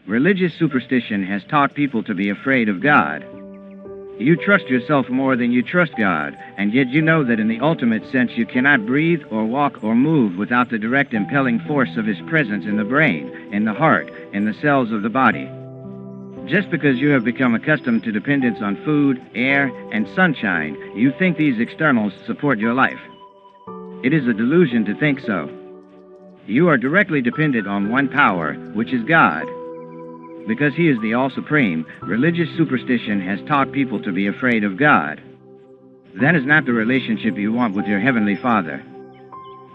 Religious superstition has taught people to be afraid of God. You trust yourself more than you trust God, and yet you know that in the ultimate sense you cannot breathe or walk or move without the direct impelling force of His presence in the brain, in the heart, in the cells of the body. Just because you have become accustomed to dependence on food, air, and sunshine, you think these externals support your life. It is a delusion to think so. You are directly dependent on one power, which is God. Because He is the All-Supreme, religious superstition has taught people to be afraid of God. That is not the relationship you want with your Heavenly Father.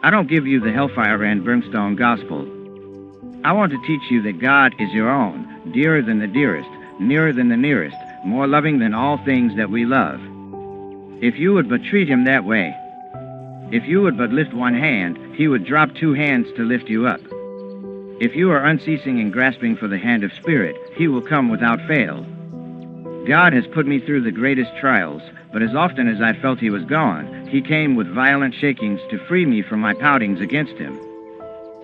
I don't give you the hellfire and brimstone gospel. I want to teach you that God is your own, dearer than the dearest, nearer than the nearest, more loving than all things that we love. If you would but treat Him that way, if you would but lift one hand, He would drop two hands to lift you up. If you are unceasing in grasping for the hand of Spirit, He will come without fail. God has put me through the greatest trials, but as often as I felt He was gone, He came with violent shakings to free me from my poutings against Him.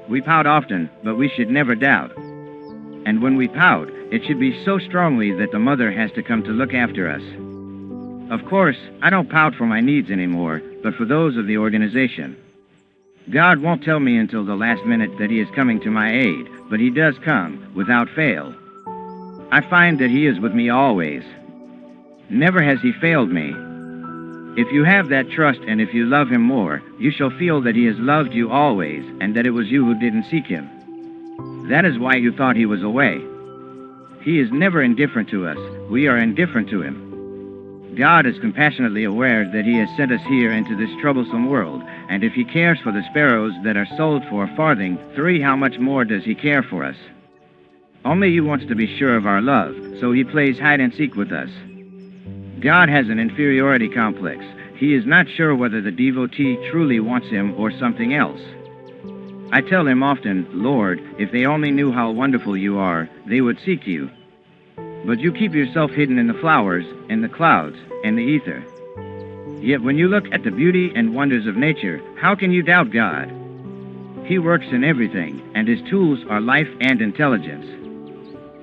We pout often, but we should never doubt. And when we pout, it should be so strongly that the mother has to come to look after us. Of course, I don't pout for my needs anymore, but for those of the organization. God won't tell me until the last minute that He is coming to my aid, but He does come, without fail. I find that He is with me always. Never has He failed me. If you have that trust and if you love Him more, you shall feel that He has loved you always, and that it was you who didn't seek Him. That is why you thought He was away. He is never indifferent to us. We are indifferent to Him. God is compassionately aware that He has sent us here into this troublesome world, and if He cares for the sparrows that are sold for a farthing, how much more does He care for us? Only He wants to be sure of our love, so He plays hide and seek with us. God has an inferiority complex. He is not sure whether the devotee truly wants Him or something else. I tell Him often, Lord, if they only knew how wonderful You are, they would seek You. But You keep Yourself hidden in the flowers, in the clouds, and the ether. Yet when you look at the beauty and wonders of nature, how can you doubt God? He works in everything, and His tools are life and intelligence.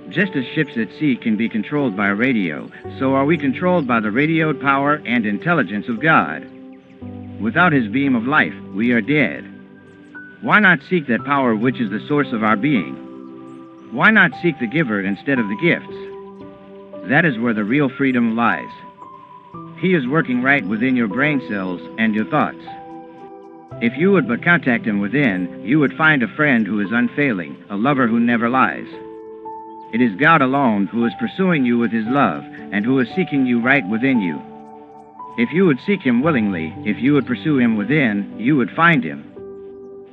Just as ships at sea can be controlled by a radio, so are we controlled by the radioed power and intelligence of God. Without His beam of life, we are dead. Why not seek that power which is the source of our being? Why not seek the giver instead of the gifts? That is where the real freedom lies. He is working right within your brain cells and your thoughts. If you would but contact Him within, you would find a friend who is unfailing, a lover who never lies. It is God alone who is pursuing you with His love, and who is seeking you right within you. If you would seek Him willingly, if you would pursue Him within, you would find Him.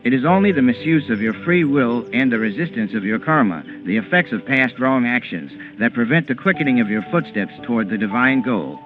It is only the misuse of your free will and the resistance of your karma, the effects of past wrong actions, that prevent the quickening of your footsteps toward the divine goal.